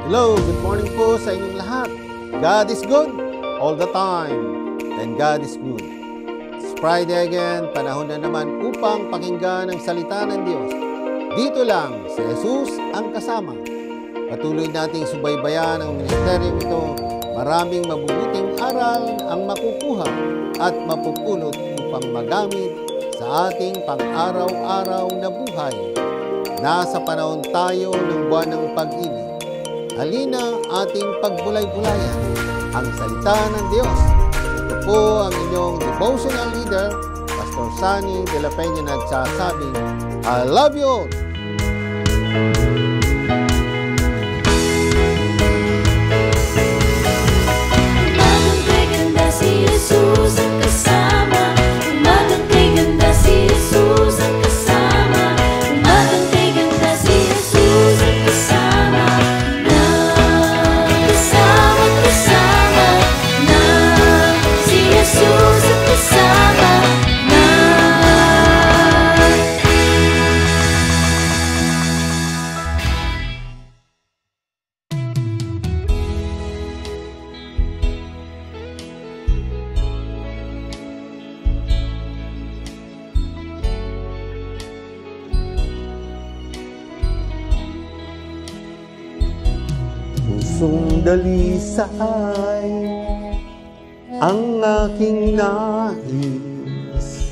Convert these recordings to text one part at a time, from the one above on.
Hello, good morning po sa inyong lahat. God is good all the time, and God is good. It's Friday again, panahon na naman upang pakinggan ang salita ng Diyos. Dito lang, si Jesus ang kasama. Patuloy nating subaybayan ang ministeryong ito. Maraming mabubuting aral ang makukuha at mapupulot upang magamit sa ating pang-araw-araw na buhay. Nasa panahon tayo ng buwan ng pag-ibig. Halina ating pagbulay-bulayan ang salita ng Diyos. Ito po ang inyong devotional leader, Pastor Sunny de la Peña, nagsasabing, I love you all! Umagang kay ganda si Jesus ang kasama. Umagang kay ganda si Jesus ang kasama. Umagang kay ganda si Jesus ang kasama. Kasama na si Jesus ang kasama na. Pusong dalisay ang aking nais.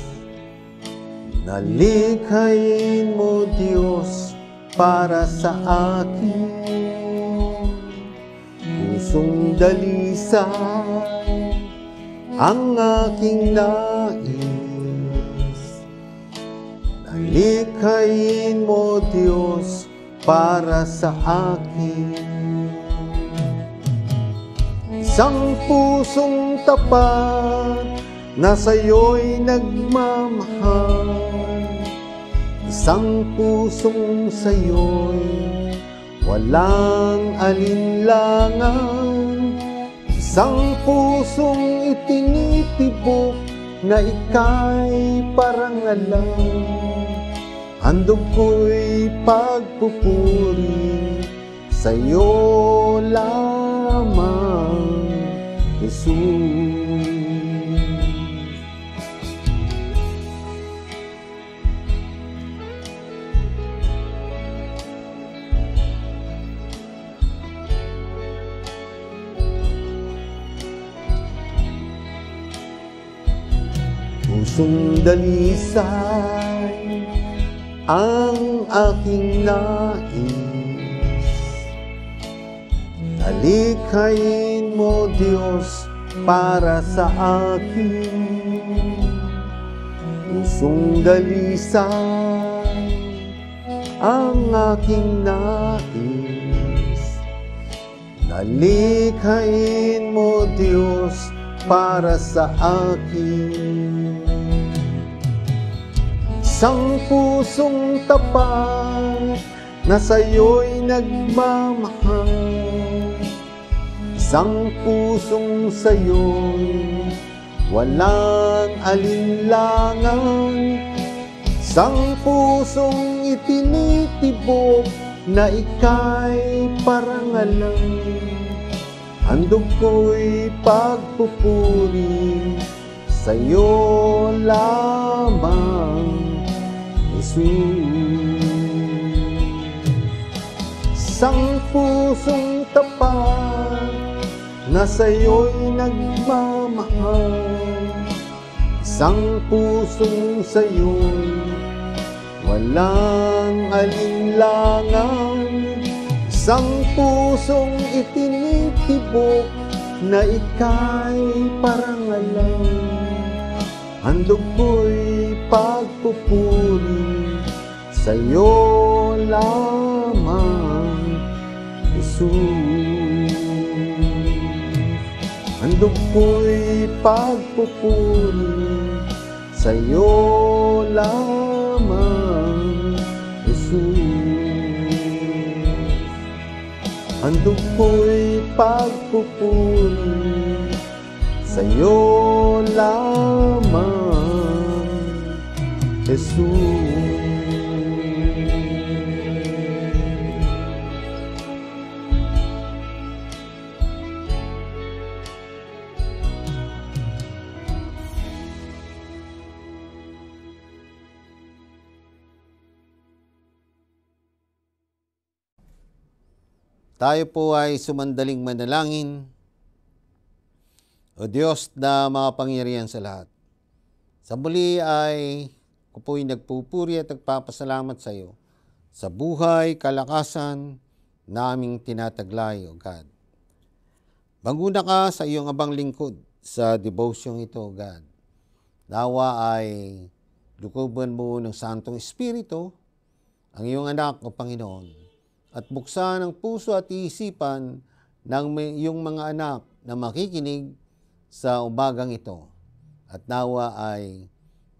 Nalikhain mo, Diyos, para sa akin. Pusong dalisay ang aking nais. Nalikhain mo, Diyos, para sa akin. Isang pusong tapat na sa'yo'y nagmamahal. Isang pusong sa'yo'y walang alinlangan. Isang pusong itinitibok na ika'y parangalan. Handog ko'y pagpupuri sa'yo lamang, Jesus. Pusong dalisay ang aking nais. Nalikhain mo, Diyos, para sa akin. Pusong dalisay ang aking nais. Nalikhain mo, Diyos, para sa akin. Isang pusong tapat na sa'yo'y nagmamahal. Isang pusong sa'yo'y walang alinlangan. Isang pusong itinitibok na ika'y parangalan. Handog ko'y pagpupuri sa'yo lamang, Jesus. Isang pusong tapat na sa'yo'y nagmamahal. Isang pusong sa'yo'y walang alinlangan. Isang pusong itinitibok na ika'y parangalan. Handog ko'y pagpupuri sa'yo lamang, Jesus. Handog ko'y pagpupuri sa'yo lamang, Jesus. Handog ko'y pagpupuri sa'yo lamang, Jesus. Tayo po ay sumandaling manalangin. O Diyos na makapangyarihan sa lahat, sa muli ay ako po'y nagpupuri at nagpapasalamat sa iyo sa buhay, kalakasan na aming tinataglay, O God. Banguna ka sa iyong abang lingkod sa devotion ito, O God. Nawa ay lukuban mo ng Santong Espiritu ang iyong anak, O Panginoon, at buksan ang puso at isipan ng iyong mga anak na makikinig sa umagang ito, at nawa ay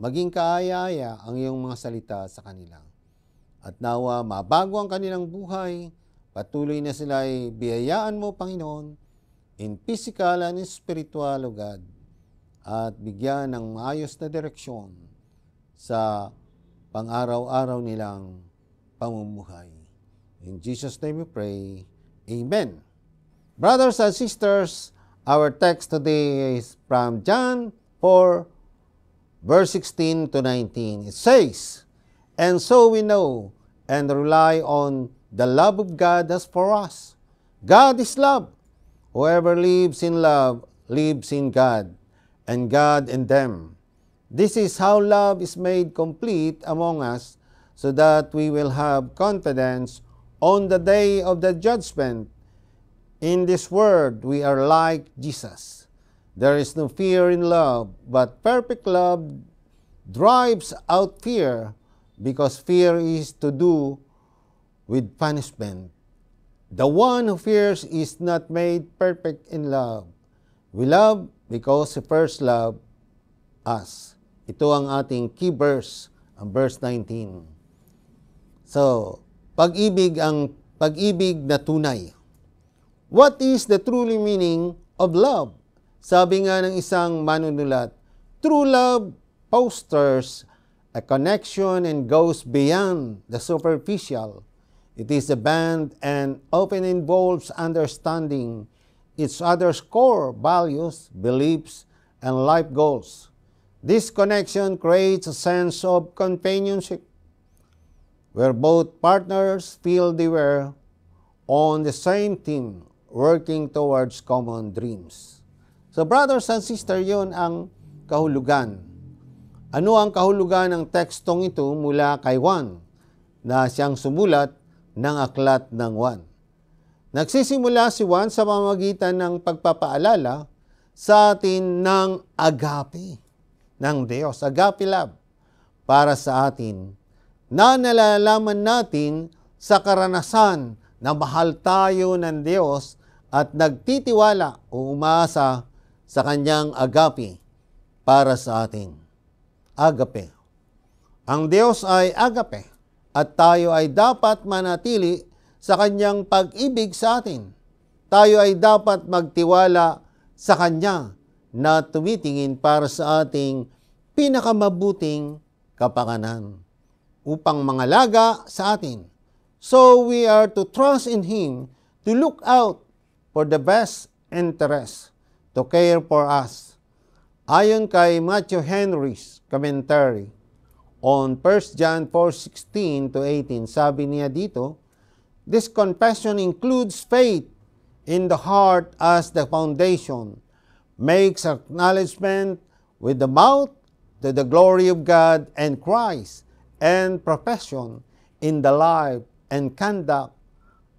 maging kaaya-aya ang iyong mga salita sa kanila. At nawa mabago ang kanilang buhay, patuloy na sila ay biyayaan mo, Panginoon, in physical and spiritual, O God, at bigyan ng maayos na direksyon sa pang-araw-araw nilang pamumuhay. In Jesus' name we pray. Amen. Brothers and sisters, our text today is from John 4, verse 16 to 19. It says, "And so we know and rely on the love of God as for us. God is love. Whoever lives in love lives in God, and God in them. This is how love is made complete among us, so that we will have confidence on the day of the judgment. In this world, we are like Jesus. There is no fear in love, but perfect love drives out fear, because fear is to do with punishment. The one who fears is not made perfect in love. We love because He first loved us." Ito ang ating key verse, ang verse 19. So, pag-ibig na tunay. What is the truly meaning of love? Sabi nga ng isang manunulat, true love fosters a connection and goes beyond the superficial. It is a bond and often involves understanding each other's core values, beliefs, and life goals. This connection creates a sense of companionship, where both partners feel they were on the same team, working towards common dreams. So brothers and sisters, yun ang kahulugan. Ano ang kahulugan ng tekstong ito mula kay Juan, na siyang sumulat ng aklat ng Juan? Nagsisimula si Juan sa pamamagitan ng pagpapaalala sa atin ng agape ng Diyos, agape love, para sa atin, na nalalaman natin sa karanasan na mahal tayo ng Diyos at nagtitiwala o umasa sa Kanyang agape para sa atin. Agape. Ang Diyos ay agape at tayo ay dapat manatili sa Kanyang pag-ibig sa atin. Tayo ay dapat magtiwala sa Kanya na tumitingin para sa ating pinakamabuting kapakanan upang mangalaga sa atin. So we are to trust in Him, to look out for the best interest, to care for us. Ayon kay Matthew Henry's commentary on 1 John 4:16 to 18, sabi niya dito, this confession includes faith in the heart as the foundation, makes acknowledgement with the mouth to the glory of God and Christ, and profession in the life and conduct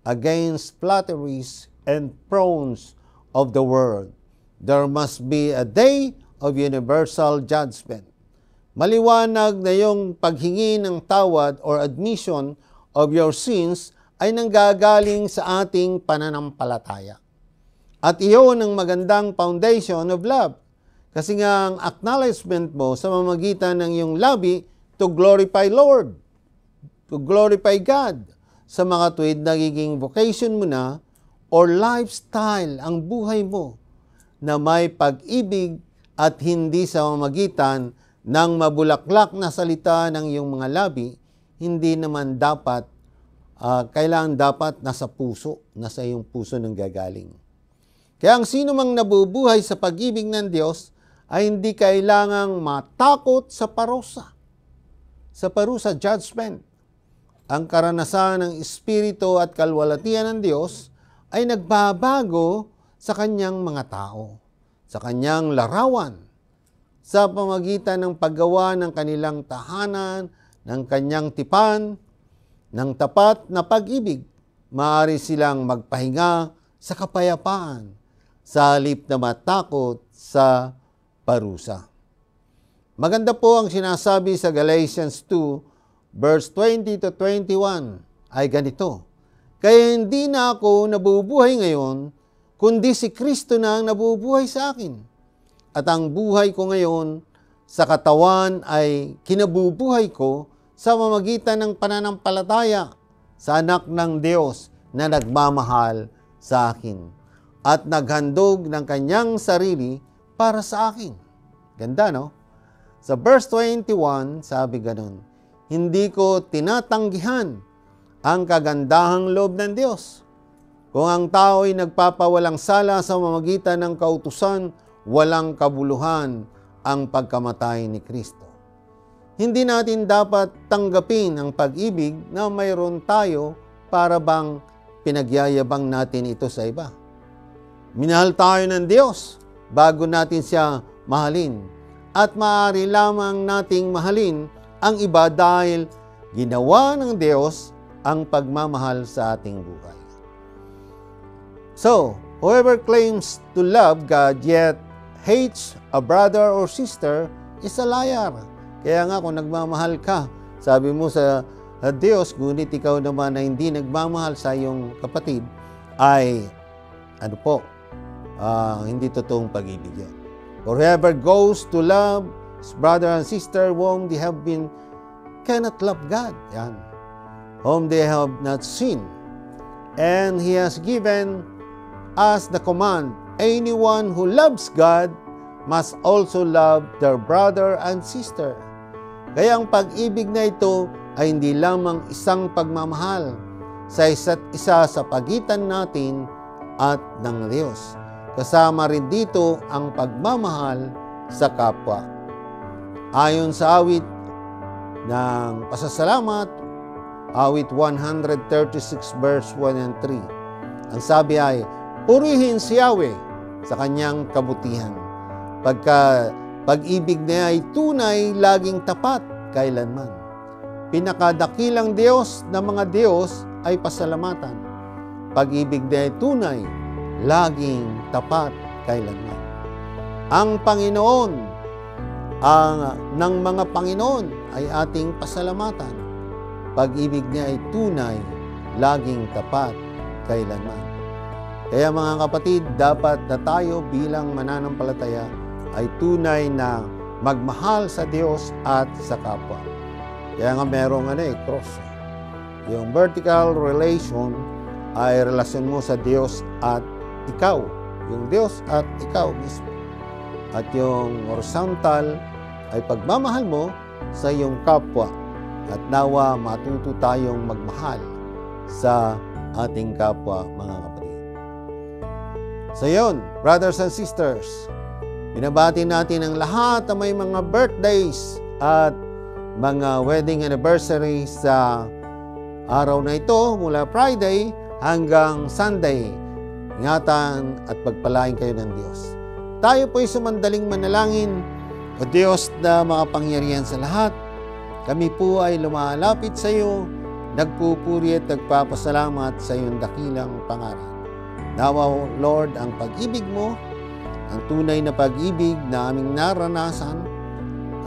against flatteries and frowns of the world. There must be a day of universal judgment. Maliwanag na yung paghingi ng tawad or admission of your sins ay nanggagaling sa ating pananampalataya. At iyon ang magandang foundation of love. Kasi nga ang acknowledgement mo sa mamagitan ng iyong labi to glorify Lord, to glorify God. Sa mga tuwid, nagiging vocation mo na or lifestyle ang buhay mo na may pag-ibig at hindi sa mamagitan ng mabulaklak na salita ng iyong mga labi, hindi naman dapat, kailangan dapat nasa puso, nasa iyong puso nang gagaling. Kaya ang sino mang nabubuhay sa pag-ibig ng Diyos ay hindi kailangang matakot sa parusa. Sa parusa, judgment. Ang karanasan ng Espiritu at kalwalatian ng Diyos ay nagbabago sa kanyang mga tao, sa kanyang larawan, sa pamagitan ng paggawa ng kanilang tahanan, ng kanyang tipan, ng tapat na pag-ibig. Maaari silang magpahinga sa kapayapaan, sa halip na matakot sa parusa. Maganda po ang sinasabi sa Galatians 2, verse 20 to 21 ay ganito, "Kaya hindi na ako nabubuhay ngayon, kundi si Kristo na ang nabubuhay sa akin. At ang buhay ko ngayon sa katawan ay kinabubuhay ko sa pamamagitan ng pananampalataya sa anak ng Diyos na nagmamahal sa akin at naghandog ng kanyang sarili para sa akin." Ganda, no? Sa verse 21, sabi ganun, "Hindi ko tinatanggihan ang kagandahang loob ng Diyos. Kung ang tao ay nagpapawalang sala sa pamamagitan ng kautusan, walang kabuluhan ang pagkamatay ni Kristo." Hindi natin dapat tanggapin ang pag-ibig na mayroon tayo para bang pinagyayabang natin ito sa iba. Minahal tayo ng Diyos bago natin siya mahalin. At maaari lamang nating mahalin ang iba dahil ginawa ng Diyos ang pagmamahal sa ating buhay. So, whoever claims to love God yet hates a brother or sister is a liar. Kaya nga kung nagmamahal ka, sabi mo sa Diyos, ngunit ikaw naman na hindi nagmamahal sa iyong kapatid, ay hindi totoong pag-ibig yan. For whoever goes to love his brother and sister whom they have been cannot love God. Yan. Whom they have not seen. And He has given us the command, anyone who loves God must also love their brother and sister. Kaya ang pag-ibig na ito ay hindi lamang isang pagmamahal sa isa't isa sa pagitan natin at ng Diyos. Kasama rin dito ang pagmamahal sa kapwa. Ayon sa awit ng pasasalamat, awit 136 verse 1 and 3, ang sabi ay, "Purihin si Yahweh sa kanyang kabutihan. Pag-ibig niya ay tunay, laging tapat, kailanman. Pinakadakilang Diyos ng mga Diyos ay pasalamatan. Pag-ibig niya ay tunay, laging tapat, kailanman." Ang Panginoon, ng mga Panginoon ay ating pasalamatan. Pag-ibig niya ay tunay, laging tapat, kailanman. Kaya mga kapatid, dapat na tayo bilang mananampalataya ay tunay na magmahal sa Diyos at sa kapwa. Kaya nga merong cross. Yung vertical relation ay relasyon mo sa Diyos at ikaw. Yung Diyos at ikaw mismo. At yung horizontal ay pagmamahal mo sa iyong kapwa. At nawa matuto tayong magmahal sa ating kapwa, mga kapatid. So yun, brothers and sisters, binabati natin ang lahat na may mga birthdays at mga wedding anniversary sa araw na ito mula Friday hanggang Sunday. Ingatan at pagpalain kayo ng Diyos. Tayo po'y sumandaling manalangin. O Diyos na makapangyarihan sa lahat, kami po ay lumalapit sa iyo, nagpupuri at nagpapasalamat sa iyong dakilang pangalan. Nawa, Lord, ang pag-ibig mo, ang tunay na pag-ibig na aming naranasan,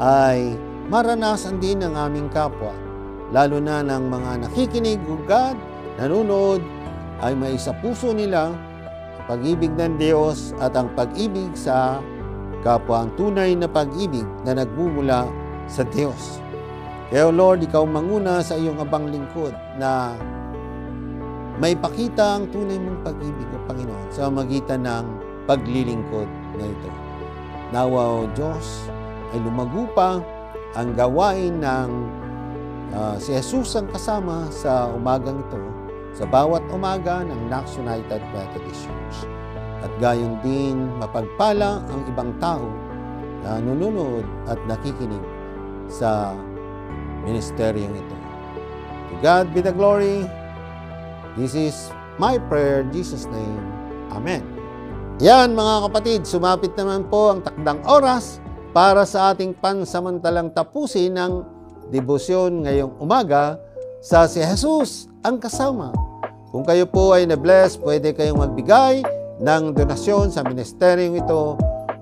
ay maranasan din ng aming kapwa, lalo na ng mga nakikinig, O God, nanonood, ay may sa puso nila ang pag-ibig ng Diyos at ang pag-ibig sa kapwa, ang tunay na pag-ibig na nagmumula sa Diyos. Kaya Lord, ikaw manguna sa iyong abang lingkod na may pakita ang tunay mong pag-ibig, O Panginoon, sa magitan ng paglilingkod na ito. Nawa, O Diyos, ay lumago pa ang gawain ng si Jesus ang kasama sa umagang ito, sa bawat umaga ng Knox United Methodist Church. At gayon din mapagpala ang ibang tao na nanonood at nakikinig sa ministeryong ito. To God be the glory. This is my prayer, in Jesus' name. Amen. Yan mga kapatid, sumapit naman po ang takdang oras para sa ating pansamantalang tapusin ng debosyon ngayong umaga sa Si Jesus ang Kasama. Kung kayo po ay na-bless, pwede kayong magbigay ng donasyon sa ministeryong ito.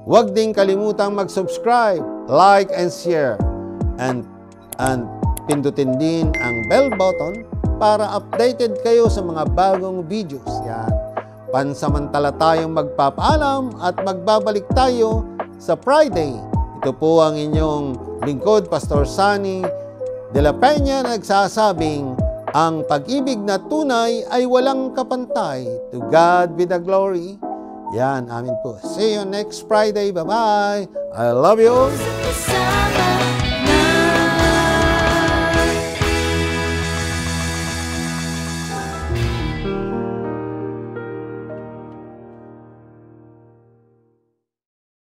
Huwag ding kalimutang mag-subscribe, like, and share. And pindutin din ang bell button para updated kayo sa mga bagong videos. Yan. Pansamantala tayong magpapaalam at magbabalik tayo sa Friday. Ito po ang inyong lingkod, Pastor Sunny de la Peña, nagsasabing, ang pag-ibig na tunay ay walang kapantay. To God be the glory. Yan, amin po. See you next Friday. Bye-bye. I love you. Kasama